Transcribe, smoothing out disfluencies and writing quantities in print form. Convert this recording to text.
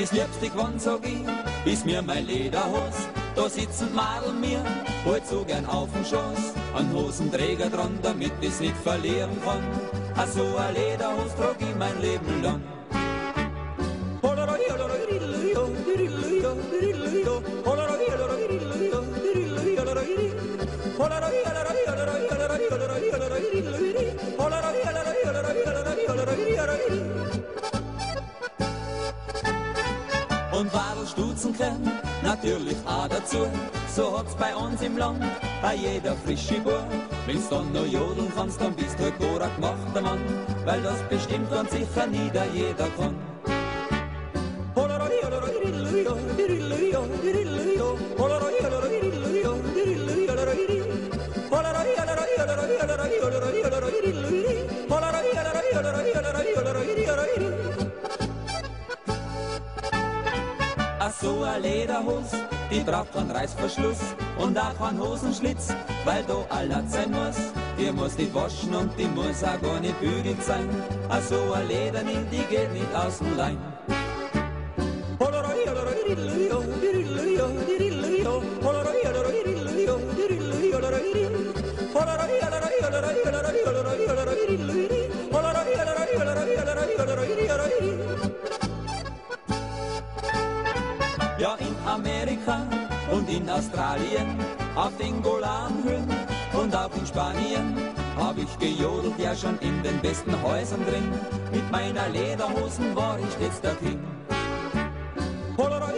das liebste wann sag ich, ist mir mein Lederhos. Da sitzen Madel mir, halt so gern auf den Schoß, an Hosenträger dran, damit ich's nicht verlieren kann. A so a Lederhos trag ich mein Leben lang. Und Wadelstutzenkern natürlich auch dazu. So hat's bei uns im Land bei jeder frische Bur. Wenn's dann noch jodeln kannst, dann bist halt gar ein gemachter Mann, weil das bestimmt ganz sicher nie der jeder kann. Ach so a Lederhos, die braucht keinen Reißverschluss und auch keinen Hosenschlitz, weil da allert sein muss. Die muss nicht waschen und die muss auch gar nicht bügelt sein. Ach so a Lederni, die geht nicht aus dem Leim. Ja, in Amerika und in Australien, auf den Golanhöhen und auch in Spanien hab ich gejodelt, ja schon in den besten Häusern drin. Mit meiner Lederhosen war ich stets der King. Hola,